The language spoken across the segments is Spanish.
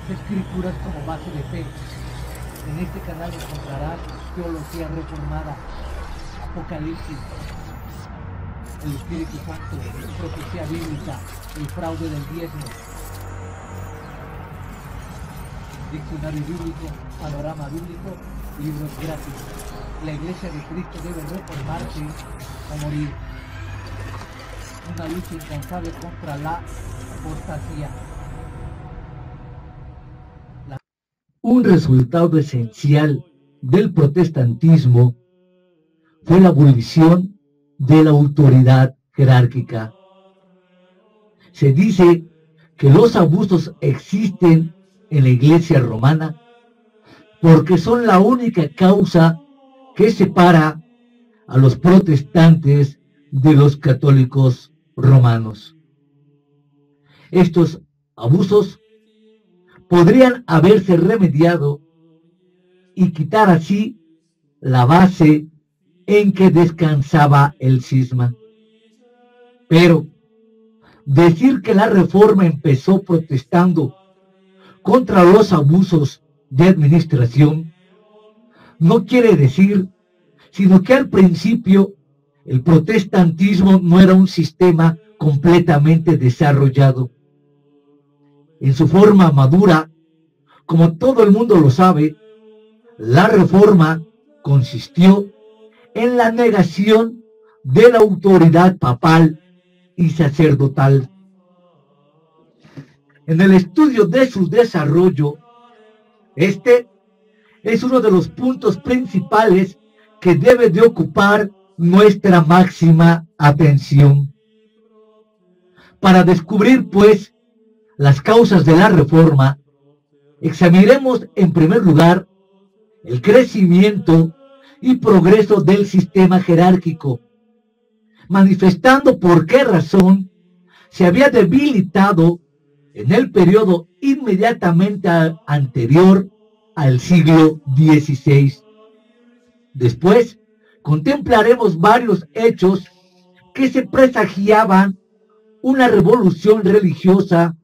Escrituras como base de fe. En este canal encontrarás teología reformada, Apocalipsis, el Espíritu Santo, profecía bíblica, el fraude del diezmo, diccionario bíblico, panorama bíblico, libros gratis. La Iglesia de Cristo debe reformarse o morir. Una lucha incansable contra la apostasía. Un resultado esencial del protestantismo fue la abolición de la autoridad jerárquica. Se dice que los abusos existen en la Iglesia romana porque son la única causa que separa a los protestantes de los católicos romanos. Estos abusos podrían haberse remediado y quitar así la base en que descansaba el cisma. Pero decir que la Reforma empezó protestando contra los abusos de administración no quiere decir sino que al principio el protestantismo no era un sistema completamente desarrollado. En su forma madura, como todo el mundo lo sabe, la Reforma consistió en la negación de la autoridad papal y sacerdotal. En el estudio de su desarrollo, este es uno de los puntos principales que debe de ocupar nuestra máxima atención. Para descubrir, pues, las causas de la Reforma, examinaremos en primer lugar el crecimiento y progreso del sistema jerárquico, manifestando por qué razón se había debilitado en el periodo inmediatamente anterior al siglo XVI. Después, contemplaremos varios hechos que se presagiaban una revolución religiosa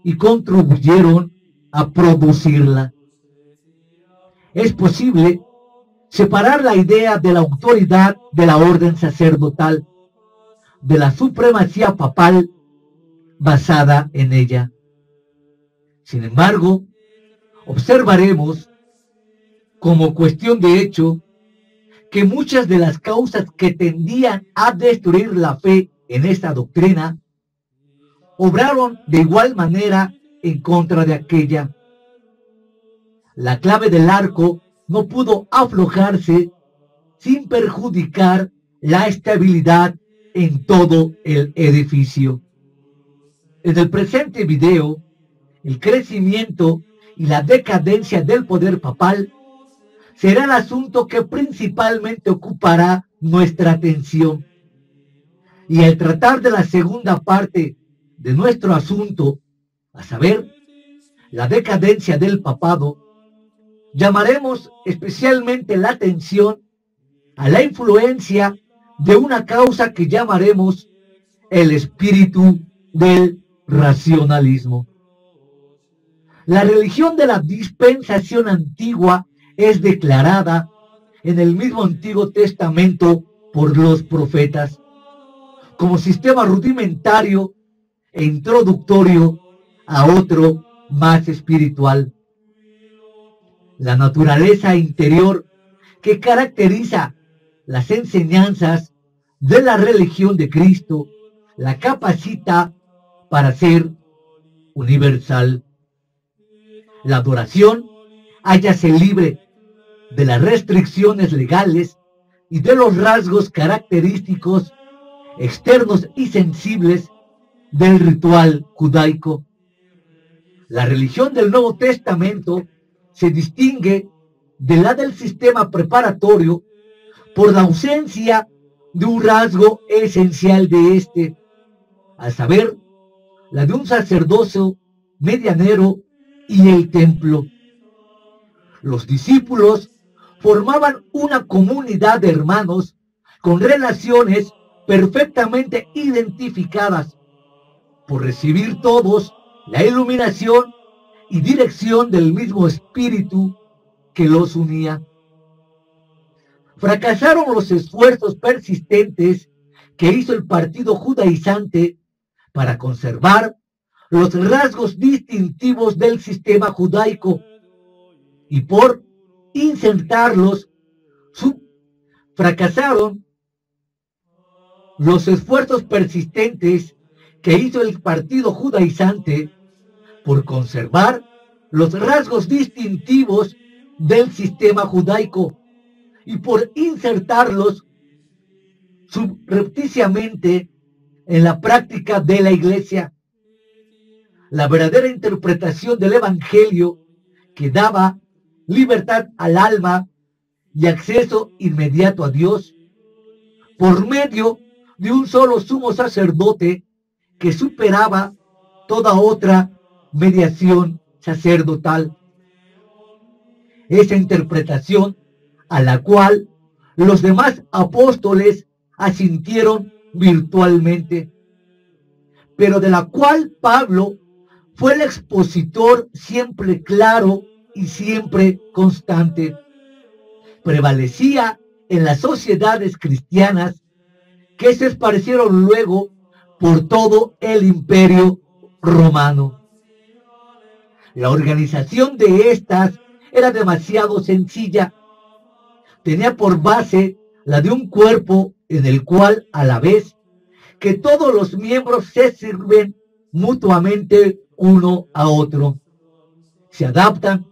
y contribuyeron a producirla. Es posible separar la idea de la autoridad de la orden sacerdotal, de la supremacía papal basada en ella. Sin embargo, observaremos como cuestión de hecho que muchas de las causas que tendían a destruir la fe en esta doctrina obraron de igual manera en contra de aquella. La clave del arco no pudo aflojarse sin perjudicar la estabilidad en todo el edificio. En el presente video, el crecimiento y la decadencia del poder papal será el asunto que principalmente ocupará nuestra atención. Y al tratar de la segunda parte de nuestro asunto, a saber, la decadencia del papado, llamaremos especialmente la atención a la influencia de una causa que llamaremos el espíritu del racionalismo. La religión de la dispensación antigua es declarada en el mismo Antiguo Testamento por los profetas como sistema rudimentario e introductorio a otro más espiritual. La naturaleza interior que caracteriza las enseñanzas de la religión de Cristo la capacita para ser universal. La adoración hállase libre de las restricciones legales y de los rasgos característicos externos y sensibles del ritual judaico. La religión del Nuevo Testamento se distingue de la del sistema preparatorio por la ausencia de un rasgo esencial de este, a saber, la de un sacerdocio medianero y el templo. Los discípulos formaban una comunidad de hermanos con relaciones perfectamente identificadas por recibir todos la iluminación y dirección del mismo espíritu que los unía. Fracasaron los esfuerzos persistentes que hizo el partido judaizante para conservar los rasgos distintivos del sistema judaico y por insertarlos, fracasaron los esfuerzos persistentes que hizo el partido judaizante por conservar los rasgos distintivos del sistema judaico y por insertarlos subrepticiamente en la práctica de la Iglesia. La verdadera interpretación del Evangelio, que daba libertad al alma y acceso inmediato a Dios por medio de un solo sumo sacerdote que superaba toda otra mediación sacerdotal. Esa interpretación a la cual los demás apóstoles asintieron virtualmente, pero de la cual Pablo fue el expositor siempre claro y siempre constante. Prevalecía en las sociedades cristianas que se esparcieron luego por todo el imperio romano. La organización de estas era demasiado sencilla. Tenía por base la de un cuerpo en el cual, a la vez que todos los miembros se sirven mutuamente uno a otro, se adaptan,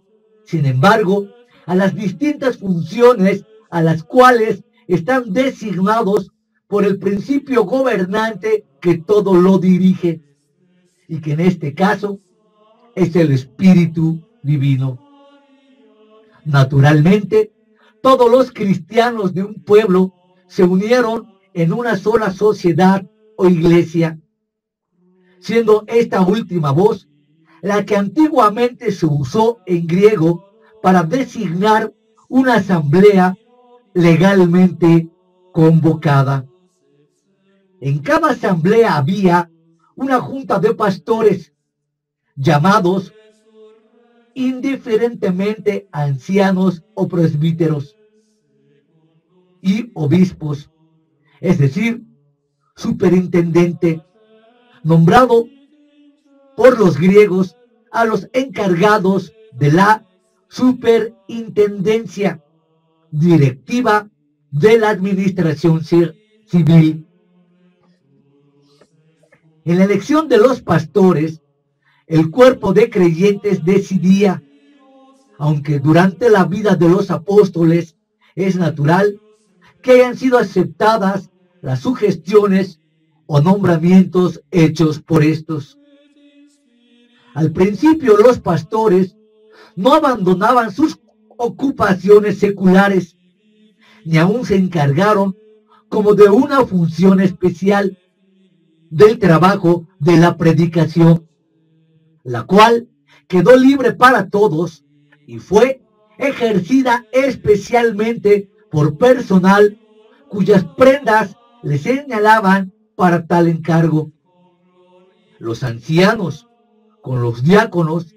sin embargo, a las distintas funciones a las cuales están designados por el principio gobernante que todo lo dirige, y que en este caso es el Espíritu Divino. Naturalmente, todos los cristianos de un pueblo se unieron en una sola sociedad o iglesia, siendo esta última voz la que antiguamente se usó en griego para designar una asamblea legalmente convocada. En cada asamblea había una junta de pastores llamados indiferentemente ancianos o presbíteros y obispos, es decir, superintendente, nombrado por los griegos a los encargados de la superintendencia directiva de la administración civil. En la elección de los pastores, el cuerpo de creyentes decidía, aunque durante la vida de los apóstoles es natural que hayan sido aceptadas las sugestiones o nombramientos hechos por estos. Al principio los pastores no abandonaban sus ocupaciones seculares, ni aún se encargaron como de una función especial del trabajo de la predicación, la cual quedó libre para todos y fue ejercida especialmente por personal cuyas prendas le señalaban para tal encargo. Los ancianos, con los diáconos,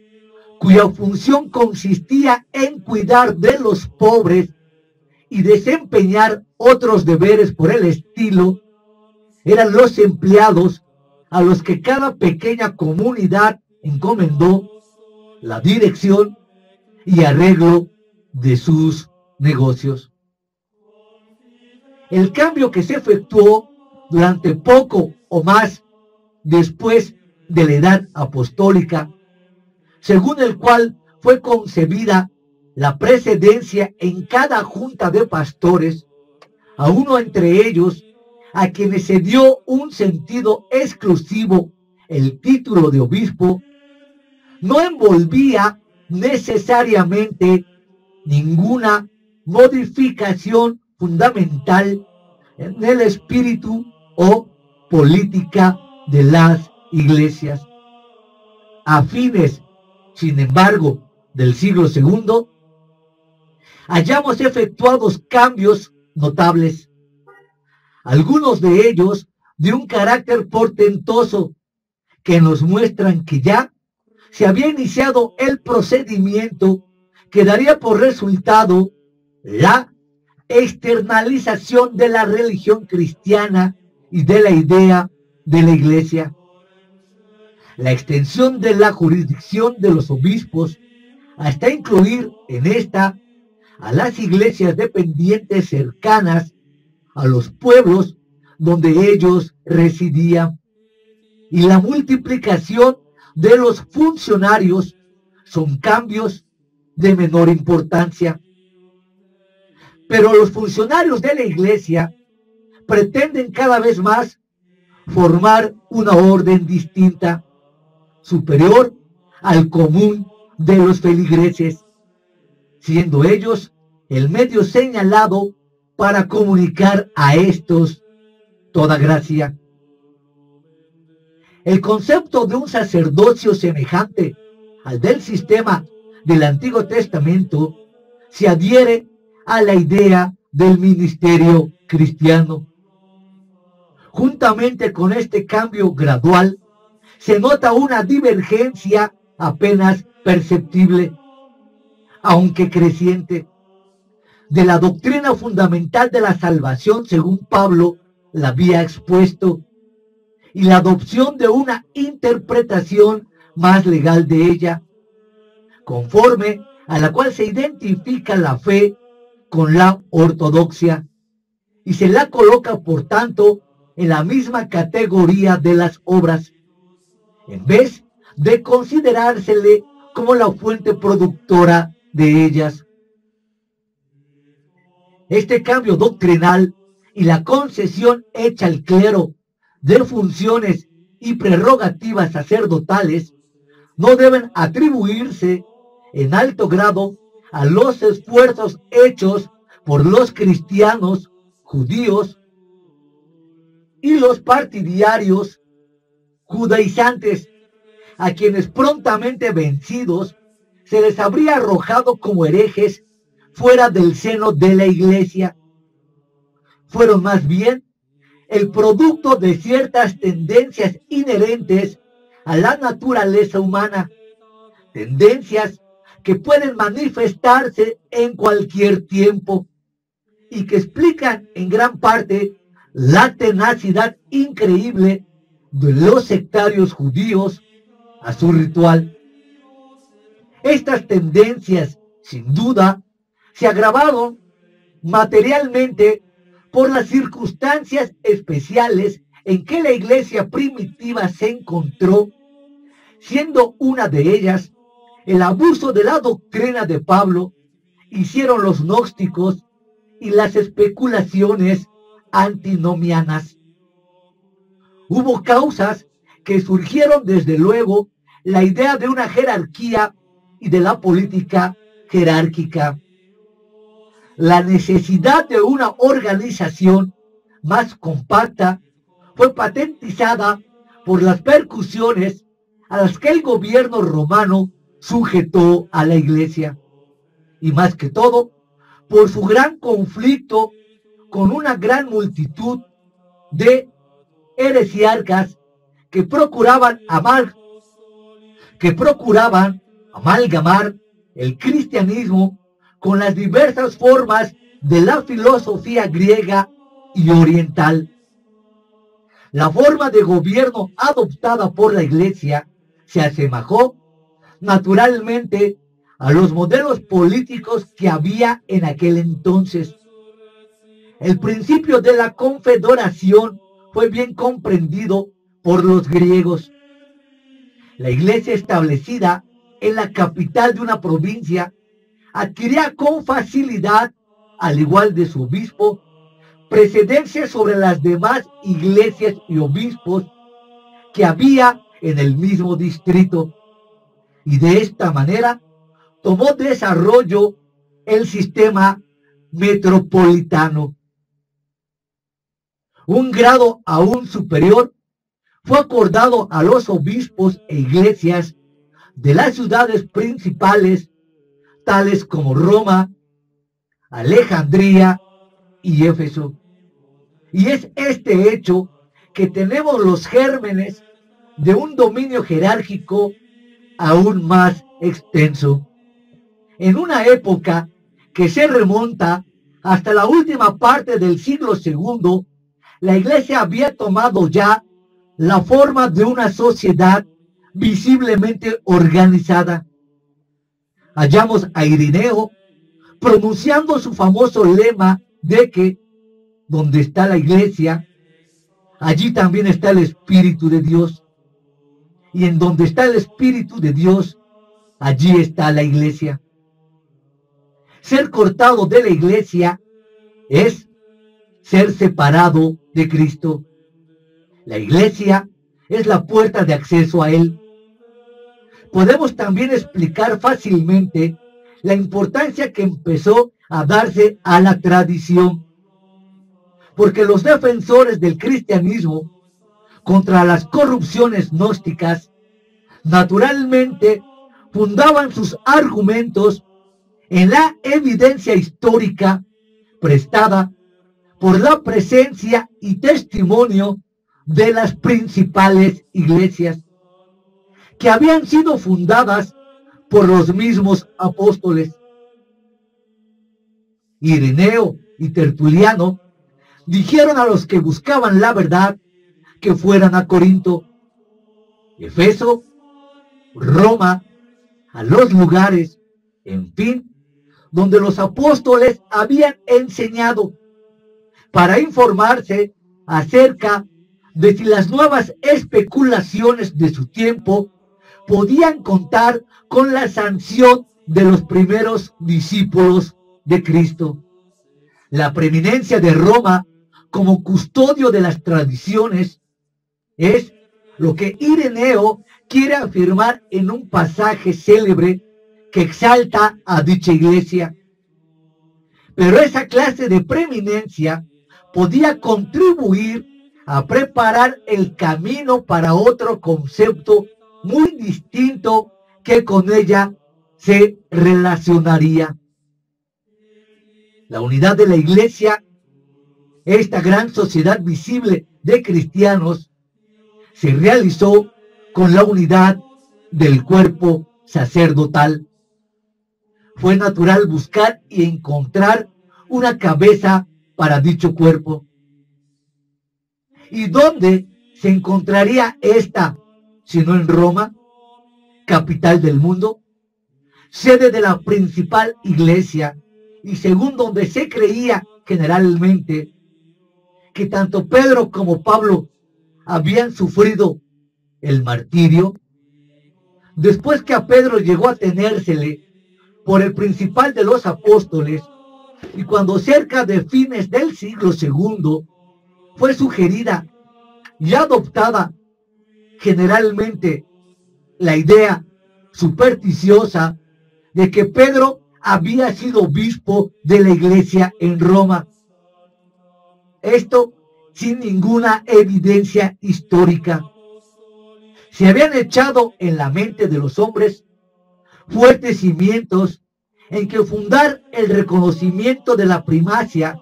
cuya función consistía en cuidar de los pobres y desempeñar otros deberes por el estilo, eran los empleados a los que cada pequeña comunidad encomendó la dirección y arreglo de sus negocios. El cambio que se efectuó durante poco o más después de la edad apostólica, según el cual fue concebida la precedencia en cada junta de pastores, a uno entre ellos, a quienes se dio un sentido exclusivo el título de obispo, no envolvía necesariamente ninguna modificación fundamental en el espíritu o política de las iglesias. A fines, sin embargo, del siglo II, hayamos efectuados cambios notables, algunos de ellos de un carácter portentoso, que nos muestran que ya se había iniciado el procedimiento que daría por resultado la externalización de la religión cristiana y de la idea de la Iglesia. La extensión de la jurisdicción de los obispos hasta incluir en esta a las iglesias dependientes cercanas a los pueblos donde ellos residían, y la multiplicación de los funcionarios son cambios de menor importancia. Pero los funcionarios de la Iglesia pretenden cada vez más formar una orden distinta, superior al común de los feligreses, siendo ellos el medio señalado para comunicar a estos toda gracia. El concepto de un sacerdocio semejante al del sistema del Antiguo Testamento se adhiere a la idea del ministerio cristiano. Juntamente con este cambio gradual, se nota una divergencia apenas perceptible, aunque creciente, de la doctrina fundamental de la salvación según Pablo la había expuesto, y la adopción de una interpretación más legal de ella, conforme a la cual se identifica la fe con la ortodoxia, y se la coloca, por tanto, en la misma categoría de las obras, en vez de considerársele como la fuente productora de ellas. Este cambio doctrinal y la concesión hecha al clero de funciones y prerrogativas sacerdotales no deben atribuirse en alto grado a los esfuerzos hechos por los cristianos judíos y los partidarios judaizantes, a quienes prontamente vencidos se les habría arrojado como herejes fuera del seno de la Iglesia. Fueron más bien el producto de ciertas tendencias inherentes a la naturaleza humana, tendencias que pueden manifestarse en cualquier tiempo y que explican en gran parte la tenacidad increíble de los sectarios judíos a su ritual. Estas tendencias, sin duda, se agravaron materialmente por las circunstancias especiales en que la iglesia primitiva se encontró, siendo una de ellas el abuso de la doctrina de Pablo, hicieron los gnósticos y las especulaciones antinomianas. Hubo causas que surgieron desde luego la idea de una jerarquía y de la política jerárquica. La necesidad de una organización más compacta fue patentizada por las percusiones a las que el gobierno romano sujetó a la iglesia, y más que todo por su gran conflicto con una gran multitud de heresiarcas que procuraban amalgamar el cristianismo con las diversas formas de la filosofía griega y oriental. La forma de gobierno adoptada por la Iglesia se asemejó naturalmente a los modelos políticos que había en aquel entonces. El principio de la confederación fue bien comprendido por los griegos. La iglesia establecida en la capital de una provincia adquiría con facilidad, al igual de su obispo, precedencia sobre las demás iglesias y obispos que había en el mismo distrito, y de esta manera tomó desarrollo el sistema metropolitano. Un grado aún superior fue acordado a los obispos e iglesias de las ciudades principales, tales como Roma, Alejandría y Éfeso. Y es este hecho que tenemos los gérmenes de un dominio jerárquico aún más extenso. En una época que se remonta hasta la última parte del siglo II, la Iglesia había tomado ya la forma de una sociedad visiblemente organizada. Hallamos a Ireneo pronunciando su famoso lema de que donde está la Iglesia, allí también está el Espíritu de Dios. Y en donde está el Espíritu de Dios, allí está la Iglesia. Ser cortado de la Iglesia es ser separado de Cristo. La Iglesia es la puerta de acceso a Él. Podemos también explicar fácilmente la importancia que empezó a darse a la tradición, porque los defensores del cristianismo contra las corrupciones gnósticas naturalmente fundaban sus argumentos en la evidencia histórica prestada por la presencia y testimonio de las principales iglesias que habían sido fundadas por los mismos apóstoles. Ireneo y Tertuliano dijeron a los que buscaban la verdad que fueran a Corinto, Efeso, Roma, a los lugares, en fin, donde los apóstoles habían enseñado, para informarse acerca de si las nuevas especulaciones de su tiempo podían contar con la sanción de los primeros discípulos de Cristo. La preeminencia de Roma como custodio de las tradiciones es lo que Ireneo quiere afirmar en un pasaje célebre que exalta a dicha iglesia. Pero esa clase de preeminencia podía contribuir a preparar el camino para otro concepto muy distinto que con ella se relacionaría. La unidad de la iglesia, esta gran sociedad visible de cristianos, se realizó con la unidad del cuerpo sacerdotal. Fue natural buscar y encontrar una cabeza para dicho cuerpo. ¿Y dónde se encontraría esta, sino en Roma, capital del mundo, sede de la principal iglesia, y según donde se creía generalmente que tanto Pedro como Pablo habían sufrido el martirio? Después que a Pedro llegó a tenérsele por el principal de los apóstoles, y cuando cerca de fines del siglo II fue sugerida y adoptada generalmente la idea supersticiosa de que Pedro había sido obispo de la iglesia en Roma. Esto sin ninguna evidencia histórica. Se habían echado en la mente de los hombres fuertes cimientos en que fundar el reconocimiento de la primacia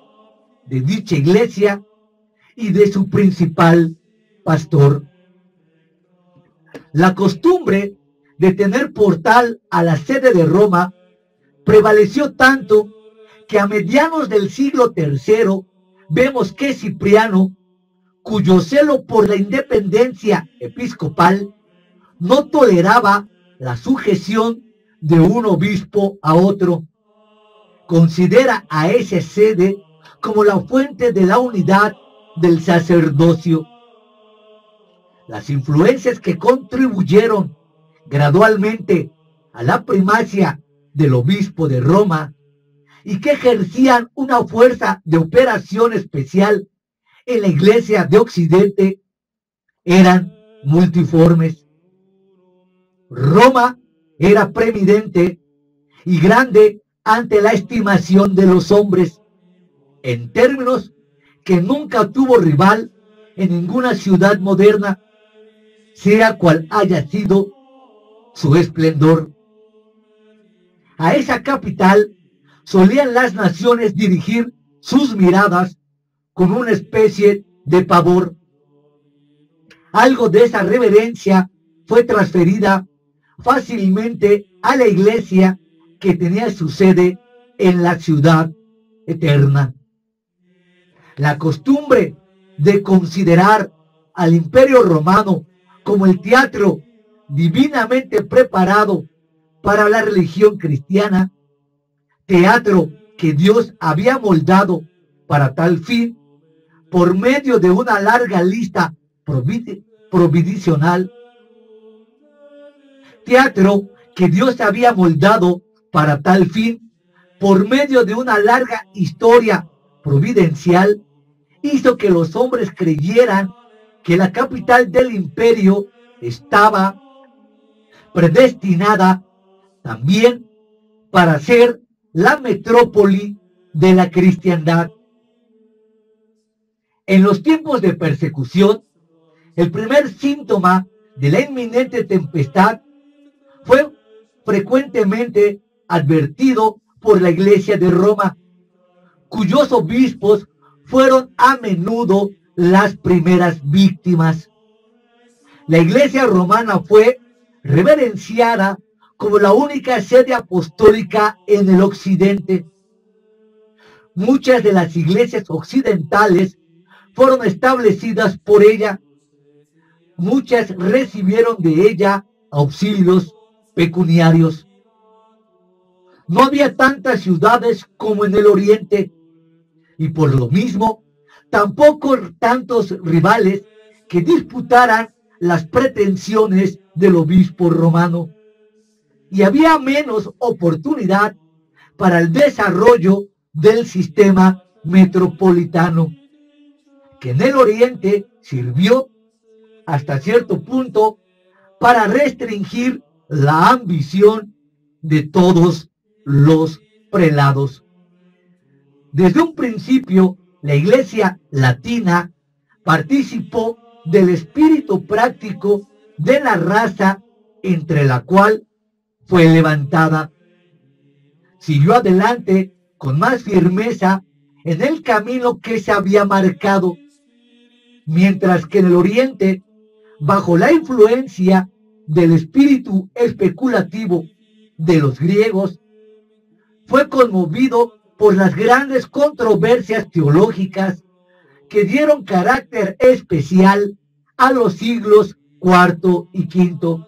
de dicha iglesia y de su principal pastor. La costumbre de tener portal a la sede de Roma prevaleció tanto que a mediados del siglo III vemos que Cipriano, cuyo celo por la independencia episcopal no toleraba la sujeción de un obispo a otro, considera a esa sede como la fuente de la unidad del sacerdocio. Las influencias que contribuyeron gradualmente a la primacia del obispo de Roma y que ejercían una fuerza de operación especial en la iglesia de Occidente eran multiformes. Roma era preeminente y grande ante la estimación de los hombres, en términos que nunca tuvo rival en ninguna ciudad moderna, sea cual haya sido su esplendor. A esa capital solían las naciones dirigir sus miradas con una especie de pavor. Algo de esa reverencia fue transferida fácilmente a la iglesia que tenía su sede en la ciudad eterna. La costumbre de considerar al Imperio Romano como el teatro divinamente preparado para la religión cristiana, teatro que Dios había moldado para tal fin, por medio de una larga lista provisional, teatro que Dios había moldado para tal fin, por medio de una larga historia providencial, hizo que los hombres creyeran que la capital del imperio estaba predestinada también para ser la metrópoli de la cristiandad. En los tiempos de persecución, el primer síntoma de la inminente tempestad fue frecuentemente advertido por la Iglesia de Roma, cuyos obispos fueron a menudo las primeras víctimas. La Iglesia romana fue reverenciada como la única sede apostólica en el occidente. Muchas de las iglesias occidentales fueron establecidas por ella. Muchas recibieron de ella auxilios pecuniarios. No había tantas ciudades como en el oriente, y por lo mismo, tampoco tantos rivales que disputaran las pretensiones del obispo romano. Y había menos oportunidad para el desarrollo del sistema metropolitano, que en el oriente sirvió hasta cierto punto para restringir la ambición de todos los prelados. Desde un principio, la Iglesia latina participó del espíritu práctico de la raza entre la cual fue levantada. Siguió adelante con más firmeza en el camino que se había marcado, mientras que en el oriente, bajo la influencia del espíritu especulativo de los griegos, fue conmovido por las grandes controversias teológicas que dieron carácter especial a los siglos IV y V.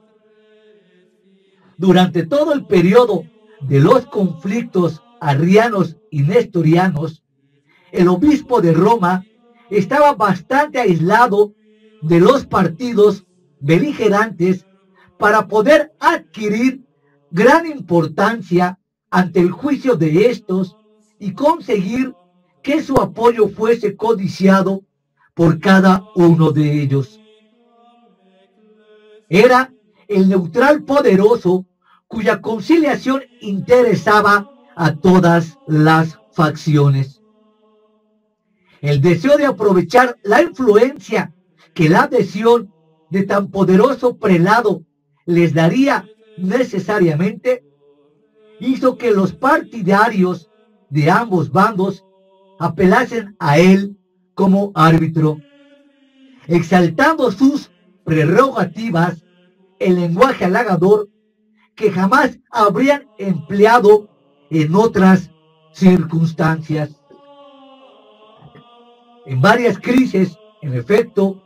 Durante todo el periodo de los conflictos arrianos y nestorianos, el obispo de Roma estaba bastante aislado de los partidos beligerantes para poder adquirir gran importancia ante el juicio de estos y conseguir que su apoyo fuese codiciado por cada uno de ellos. Era el neutral poderoso cuya conciliación interesaba a todas las facciones. El deseo de aprovechar la influencia que la adhesión de tan poderoso prelado les daría necesariamente, hizo que los partidarios de ambos bandos apelasen a él como árbitro, exaltando sus prerrogativas en lenguaje halagador que jamás habrían empleado en otras circunstancias. En varias crisis, en efecto,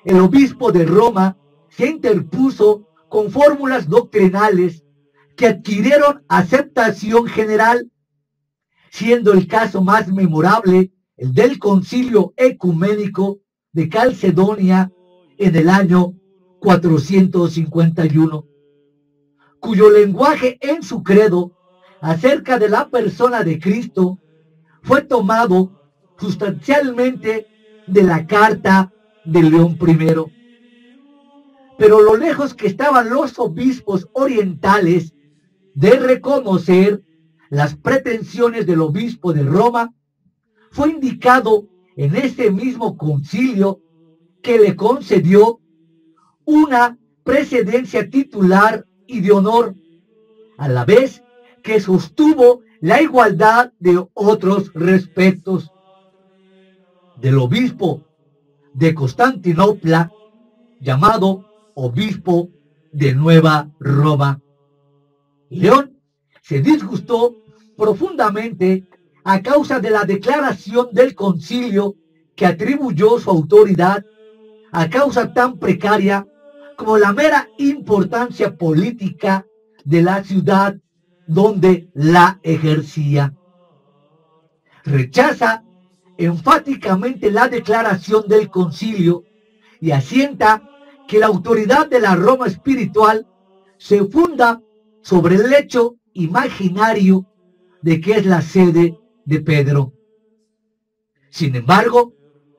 el obispo de Roma se interpuso con fórmulas doctrinales que adquirieron aceptación general, siendo el caso más memorable el del Concilio Ecuménico de Calcedonia en el año 451, cuyo lenguaje en su credo acerca de la persona de Cristo fue tomado sustancialmente de la carta de León I. Pero lo lejos que estaban los obispos orientales de reconocer las pretensiones del obispo de Roma, fue indicado en ese mismo concilio que le concedió una precedencia titular y de honor, a la vez que sostuvo la igualdad de otros respectos. Del obispo de Constantinopla, llamado obispo de Nueva Roma. León se disgustó profundamente a causa de la declaración del concilio que atribuyó su autoridad a causa tan precaria como la mera importancia política de la ciudad donde la ejercía. Rechaza enfáticamente la declaración del concilio y asienta que la autoridad de la Roma espiritual se funda sobre el hecho imaginario de que es la sede de Pedro. Sin embargo,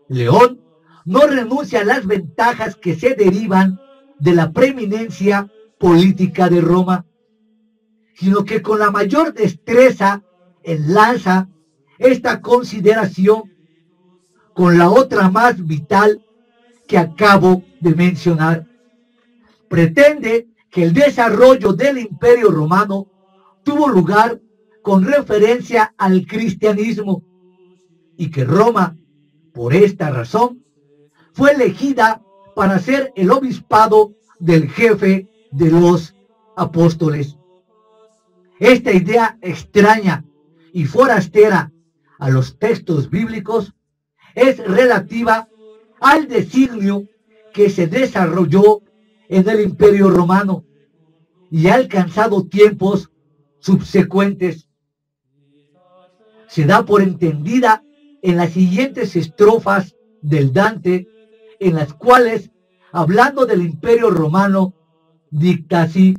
León no renuncia a las ventajas que se derivan de la preeminencia política de Roma, sino que con la mayor destreza enlaza esta consideración con la otra más vital que acabo de mencionar. Pretende que el desarrollo del Imperio Romano tuvo lugar con referencia al cristianismo y que Roma, por esta razón, fue elegida para ser el obispado del jefe de los apóstoles. Esta idea extraña y forastera a los textos bíblicos es relativa al designio que se desarrolló en el Imperio Romano y ha alcanzado tiempos subsecuentes. Se da por entendida en las siguientes estrofas del Dante, en las cuales, hablando del Imperio Romano, dicta así: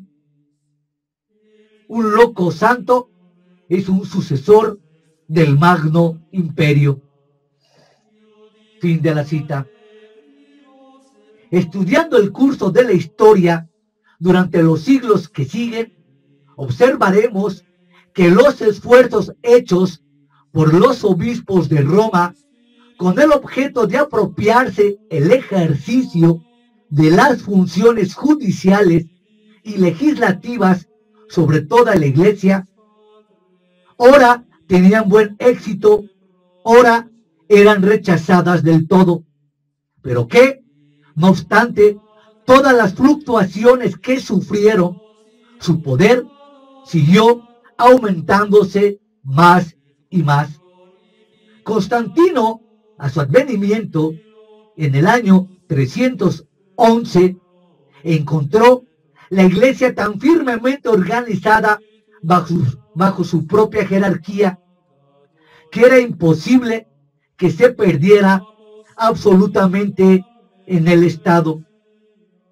un loco santo es un sucesor del Magno Imperio. Fin de la cita. Estudiando el curso de la historia durante los siglos que siguen, observaremos que los esfuerzos hechos por los obispos de Roma con el objeto de apropiarse el ejercicio de las funciones judiciales y legislativas sobre toda la iglesia, ora tenían buen éxito, ora eran rechazadas del todo, pero que, no obstante, todas las fluctuaciones que sufrieron, su poder siguió aumentándose más y más. Constantino, a su advenimiento, en el año 311, encontró la iglesia tan firmemente organizada bajo su propia jerarquía que era imposible que se perdiera absolutamente en el Estado,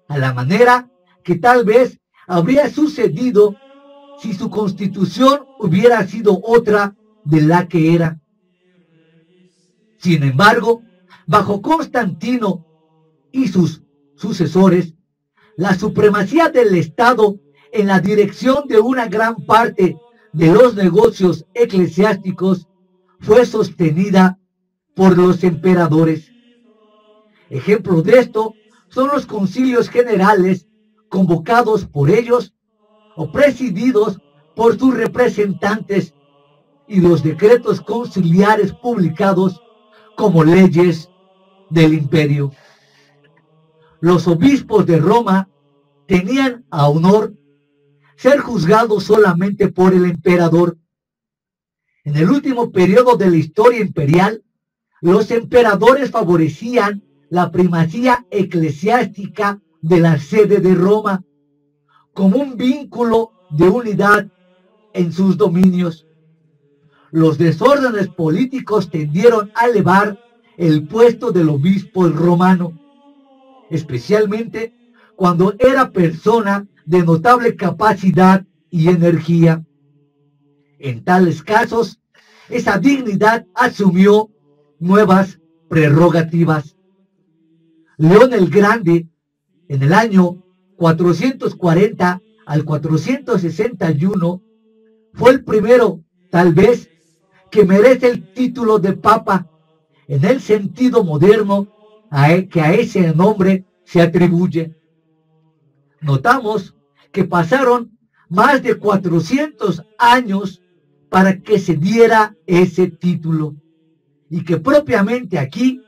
a la manera que tal vez habría sucedido si su constitución hubiera sido otra de la que era. Sin embargo, bajo Constantino y sus sucesores, la supremacía del Estado en la dirección de una gran parte de los negocios eclesiásticos fue sostenida por los emperadores. Ejemplo de esto son los concilios generales convocados por ellos o presididos por sus representantes y los decretos conciliares publicados como leyes del imperio. Los obispos de Roma tenían a honor ser juzgados solamente por el emperador. En el último periodo de la historia imperial, los emperadores favorecían la primacía eclesiástica de la sede de Roma como un vínculo de unidad en sus dominios. Los desórdenes políticos tendieron a elevar el puesto del obispo romano, especialmente cuando era persona de notable capacidad y energía. En tales casos, esa dignidad asumió nuevas prerrogativas. León el Grande, en el año 440 al 461, fue el primero, tal vez, que merece el título de papa, en el sentido moderno que a ese nombre se atribuye. Notamos que pasaron más de 400 años para que se diera ese título, y que propiamente aquí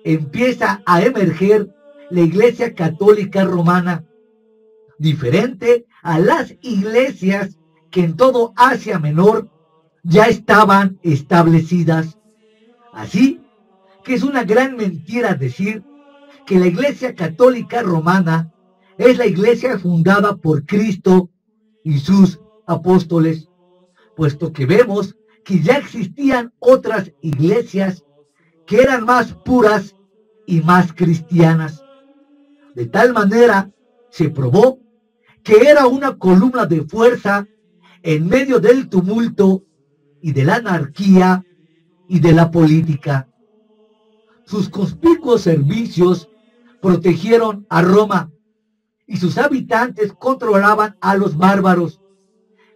empieza a emerger la Iglesia Católica Romana, diferente a las iglesias que en todo Asia Menor ya estaban establecidas. Así que es una gran mentira decir que la Iglesia Católica Romana es la iglesia fundada por Cristo y sus apóstoles, puesto que vemos que ya existían otras iglesias que eran más puras y más cristianas. De tal manera se probó que era una columna de fuerza en medio del tumulto y de la anarquía y de la política. Sus conspicuos servicios protegieron a Roma y sus habitantes controlaban a los bárbaros.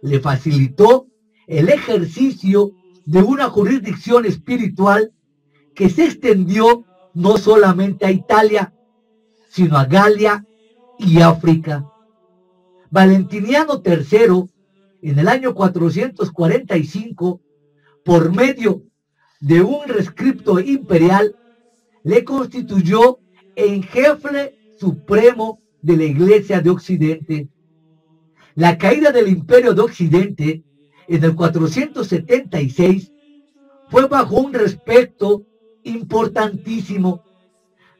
Le facilitó el ejercicio de una jurisdicción espiritual que se extendió no solamente a Italia, sino a Galia y África. Valentiniano III, en el año 445, por medio de un rescripto imperial, le constituyó en jefe supremo de la Iglesia de Occidente. La caída del Imperio de Occidente en el 476 fue bajo un respeto importantísimo,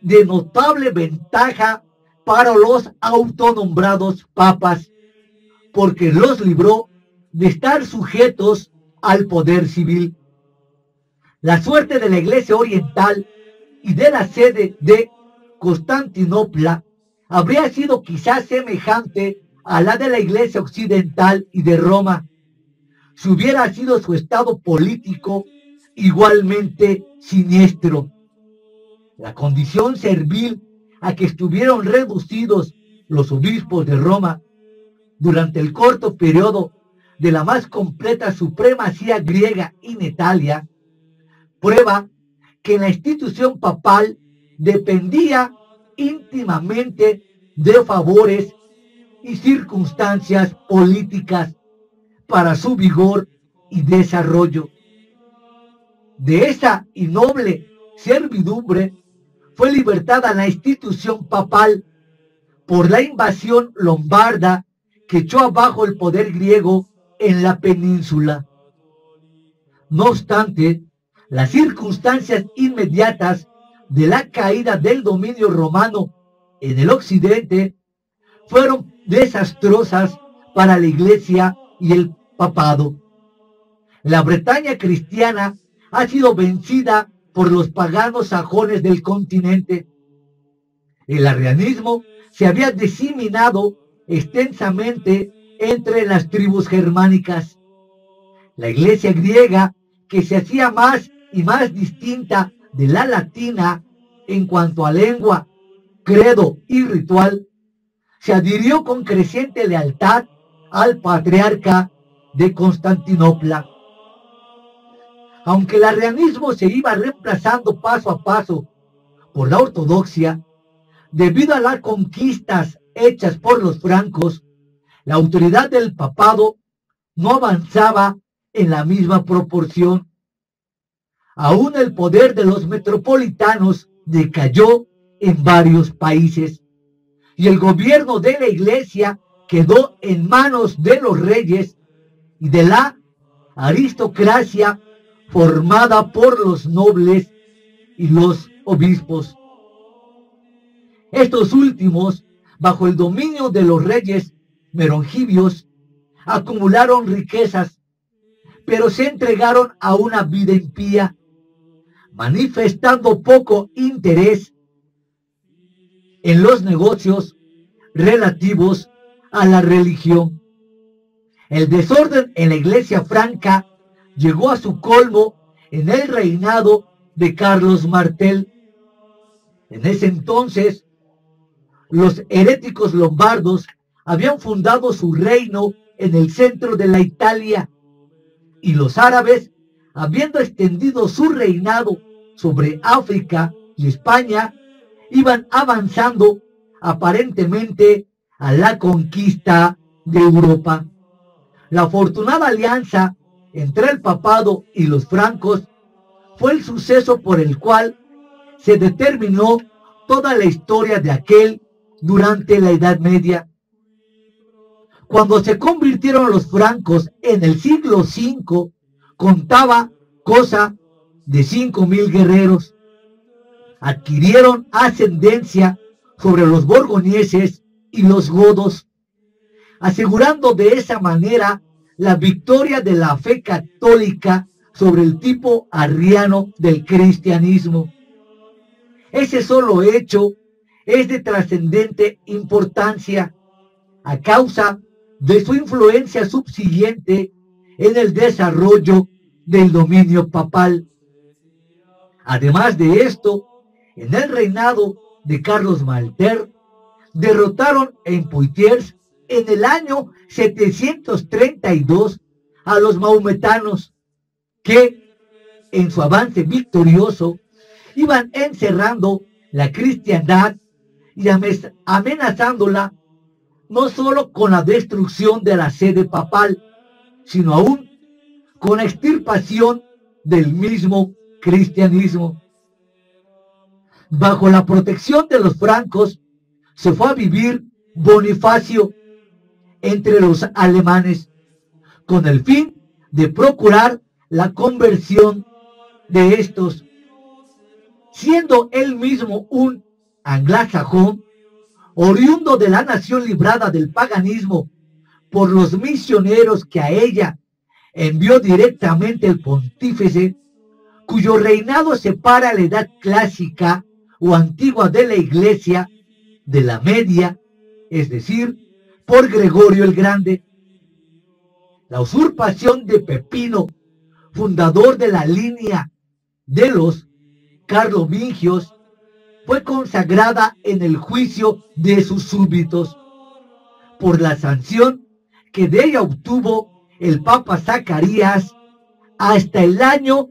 de notable ventaja para los autonombrados papas, porque los libró de estar sujetos al poder civil. La suerte de la Iglesia Oriental y de la sede de Constantinopla habría sido quizás semejante a la de la Iglesia Occidental y de Roma, si hubiera sido su estado político igualmente siniestro. La condición servil a que estuvieron reducidos los obispos de Roma durante el corto periodo de la más completa supremacía griega en Italia, prueba que la institución papal dependía íntimamente de favores y circunstancias políticas para su vigor y desarrollo. De esa innoble servidumbre fue libertada la institución papal por la invasión lombarda que echó abajo el poder griego en la península. No obstante, las circunstancias inmediatas de la caída del dominio romano en el occidente fueron desastrosas para la Iglesia y el papado. La Bretaña cristiana ha sido vencida por los paganos sajones del continente. El arrianismo se había diseminado extensamente entre las tribus germánicas. La Iglesia griega, que se hacía más y más distinta de la latina en cuanto a lengua, credo y ritual, se adhirió con creciente lealtad al patriarca de Constantinopla. Aunque el arrianismo se iba reemplazando paso a paso por la ortodoxia, debido a las conquistas hechas por los francos, la autoridad del papado no avanzaba en la misma proporción. Aún el poder de los metropolitanos decayó en varios países, y el gobierno de la Iglesia quedó en manos de los reyes y de la aristocracia formada por los nobles y los obispos. Estos últimos, bajo el dominio de los reyes merovingios, acumularon riquezas, pero se entregaron a una vida impía, manifestando poco interés en los negocios relativos a la religión. El desorden en la Iglesia franca llegó a su colmo en el reinado de Carlos Martel. En ese entonces, los heréticos lombardos habían fundado su reino en el centro de la Italia, y los árabes, habiendo extendido su reinado sobre África y España, iban avanzando aparentemente a la conquista de Europa. La afortunada alianza entre el papado y los francos fue el suceso por el cual se determinó toda la historia de aquel durante la Edad Media. Cuando se convirtieron los francos en el siglo V, contaba cosa de 5,000 guerreros. Adquirieron ascendencia sobre los borgoñeses y los godos, asegurando de esa manera la victoria de la fe católica sobre el tipo arriano del cristianismo. Ese solo hecho es de trascendente importancia a causa de su influencia subsiguiente en el desarrollo del dominio papal. Además de esto, en el reinado de Carlos Martel, derrotaron en Poitiers en el año 732 a los maometanos, que en su avance victorioso iban encerrando la cristiandad y amenazándola no solo con la destrucción de la sede papal, sino aún con la extirpación del mismo cristianismo. Bajo la protección de los francos se fue a vivir Bonifacio entre los alemanes, con el fin de procurar la conversión de estos. Siendo él mismo un anglosajón, oriundo de la nación librada del paganismo por los misioneros que a ella envió directamente el pontífice, cuyo reinado separa la edad clásica o antigua de la Iglesia de la media, es decir, por Gregorio el Grande. La usurpación de Pepino, fundador de la línea de los carlovingios, fue consagrada en el juicio de sus súbditos por la sanción que de ella obtuvo el Papa Zacarías hasta el año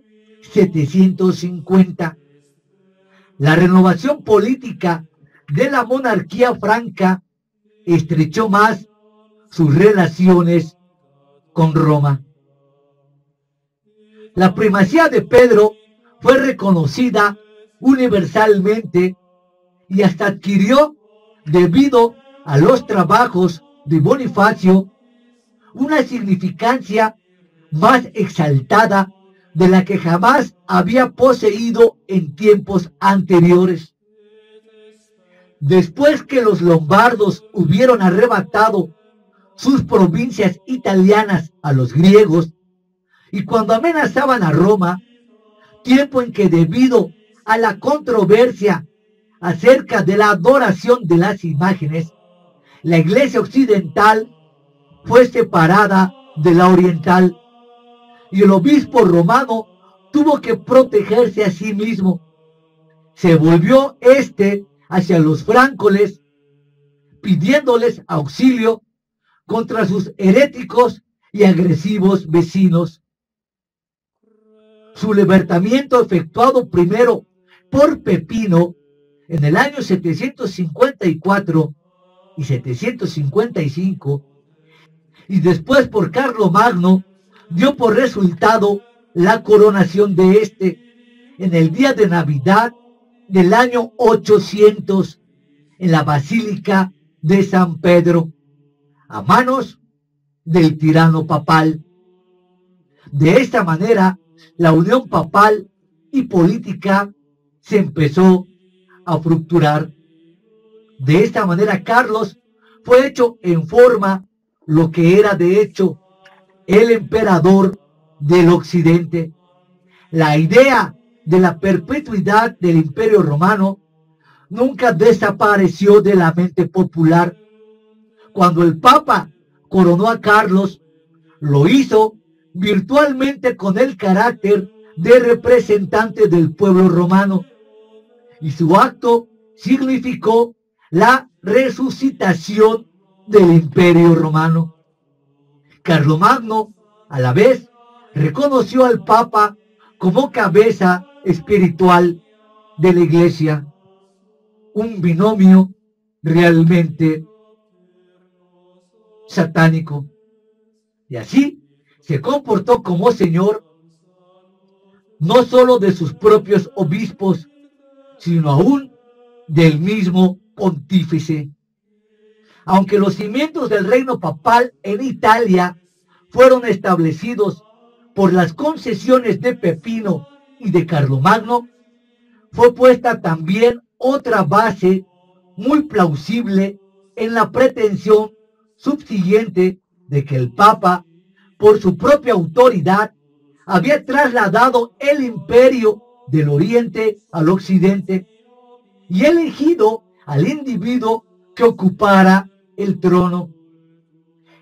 750. La renovación política de la monarquía franca estrechó más sus relaciones con Roma. La primacía de Pedro fue reconocida universalmente y hasta adquirió, debido a los trabajos de Bonifacio, una significancia más exaltada de la que jamás había poseído en tiempos anteriores. Después que los lombardos hubieron arrebatado sus provincias italianas a los griegos, y cuando amenazaban a Roma, tiempo en que debido a la controversia acerca de la adoración de las imágenes, la Iglesia occidental fue separada de la oriental, y el obispo romano tuvo que protegerse a sí mismo. Se volvió hacia los francoles, pidiéndoles auxilio contra sus heréticos y agresivos vecinos. Su levantamiento, efectuado primero por Pepino en el año 754 y 755, y después por Carlomagno, dio por resultado la coronación de en el día de Navidad del año 800 en la Basílica de San Pedro, a manos del tirano papal. De esta manera, la unión papal y política se empezó a fructurar. De esta manera, Carlos fue hecho en forma lo que era de hecho el emperador del occidente. La idea de la perpetuidad del Imperio Romano nunca desapareció de la mente popular. Cuando el Papa coronó a Carlos, lo hizo virtualmente con el carácter de representante del pueblo romano, y su acto significó la resucitación del Imperio Romano. Carlomagno, a la vez, reconoció al Papa como cabeza espiritual de la Iglesia, un binomio realmente satánico, y así se comportó como señor no solo de sus propios obispos, sino aún del mismo pontífice. aunque los cimientos del reino papal en Italia fueron establecidos por las concesiones de Pepino y de Carlomagno, fue puesta también otra base muy plausible en la pretensión subsiguiente de que el Papa, por su propia autoridad, había trasladado el imperio del Oriente al Occidente y elegido al individuo que ocupara el trono.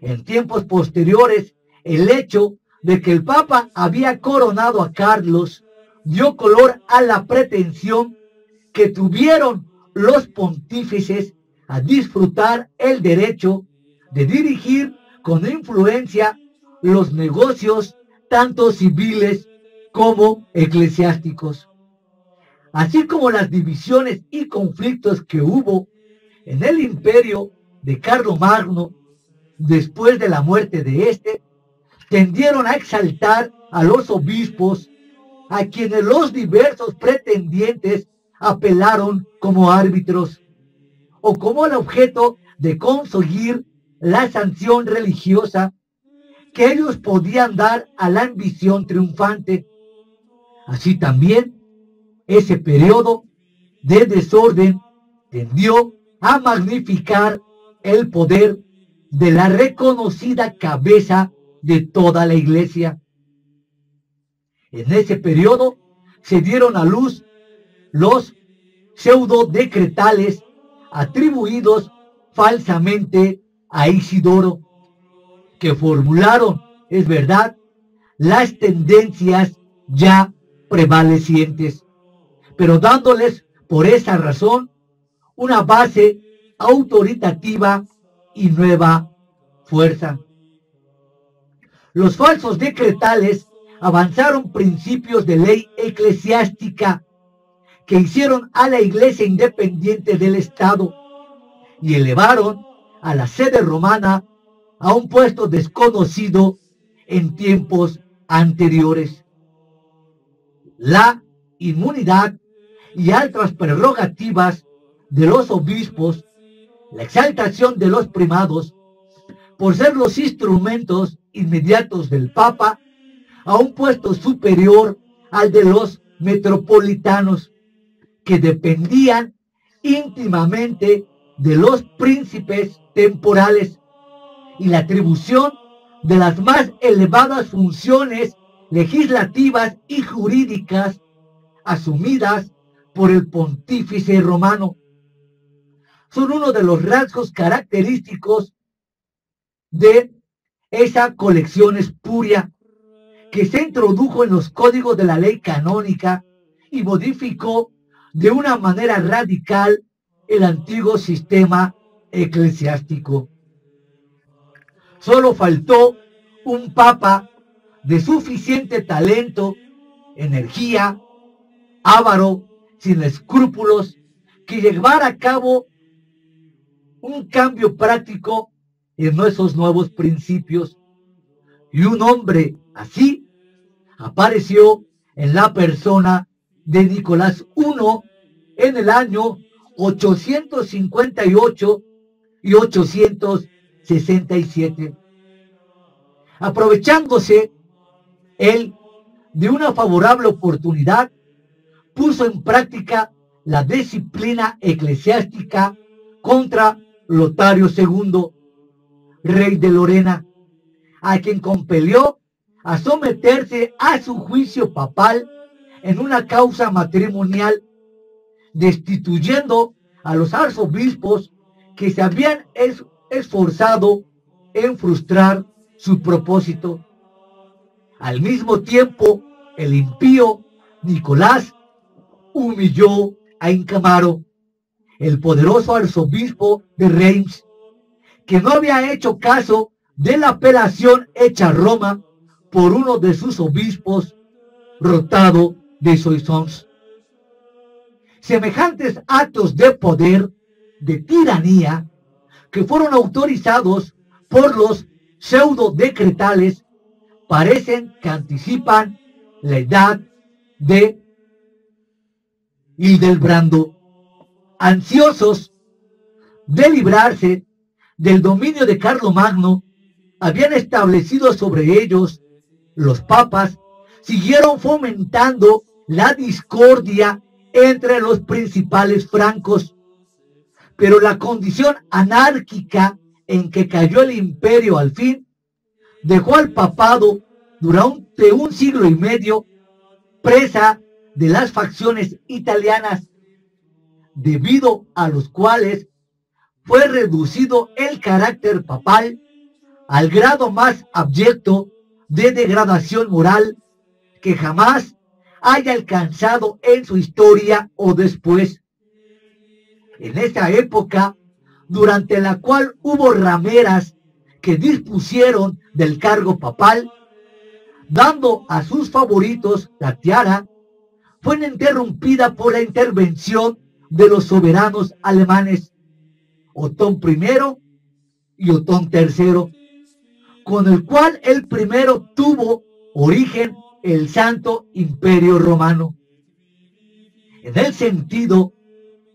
En tiempos posteriores, el hecho de que el Papa había coronado a Carlos dio color a la pretensión que tuvieron los pontífices a disfrutar el derecho de dirigir con influencia los negocios tanto civiles como eclesiásticos, así como las divisiones y conflictos que hubo en el imperio de Carlomagno después de la muerte de éste, tendieron a exaltar a los obispos, a quienes los diversos pretendientes apelaron como árbitros o como el objeto de conseguir la sanción religiosa que ellos podían dar a la ambición triunfante. Así también, ese periodo de desorden tendió a magnificar el poder de la reconocida cabeza de toda la Iglesia. En ese periodo se dieron a luz los pseudodecretales atribuidos falsamente a Isidoro, que formularon, es verdad, las tendencias ya prevalecientes, pero dándoles por esa razón una base autoritativa y nueva fuerza. Los falsos decretales avanzaron principios de ley eclesiástica que hicieron a la Iglesia independiente del Estado y elevaron a la sede romana a un puesto desconocido en tiempos anteriores. La inmunidad y altas prerrogativas de los obispos, la exaltación de los primados, por ser los instrumentos inmediatos del Papa, a un puesto superior al de los metropolitanos, que dependían íntimamente de los príncipes temporales, y la atribución de las más elevadas funciones legislativas y jurídicas asumidas por el pontífice romano, son uno de los rasgos característicos de esa colección espuria que se introdujo en los códigos de la ley canónica y modificó de una manera radical el antiguo sistema eclesiástico. Solo faltó un papa de suficiente talento, energía, avaro, sin escrúpulos, que llevara a cabo un cambio práctico en esos nuevos principios. Y un hombre así apareció en la persona de Nicolás I en el año 858 y 867. Aprovechándose él de una favorable oportunidad, puso en práctica la disciplina eclesiástica contra Lotario II, rey de Lorena, a quien compelió a someterse a su juicio papal en una causa matrimonial, destituyendo a los arzobispos que se habían esforzado en frustrar su propósito. Al mismo tiempo, el impío Nicolás humilló a Incamaro, el poderoso arzobispo de Reims, que no había hecho caso de la apelación hecha a Roma por uno de sus obispos, Rotado de Soissons. Semejantes actos de poder, de tiranía, que fueron autorizados por los pseudodecretales, parecen que anticipan la edad de Hildebrando, ansiosos de librarse del dominio de Carlomagno habían establecido sobre ellos, los papas siguieron fomentando la discordia entre los principales francos, pero la condición anárquica en que cayó el imperio al fin dejó al papado durante un siglo y medio presa de las facciones italianas, debido a los cuales fue reducido el carácter papal al grado más abyecto de degradación moral que jamás haya alcanzado en su historia o después. En esa época, durante la cual hubo rameras que dispusieron del cargo papal, dando a sus favoritos la tiara, fue interrumpida por la intervención de los soberanos alemanes, Otón I y Otón III, con el cual el primero tuvo origen el Santo Imperio Romano, en el sentido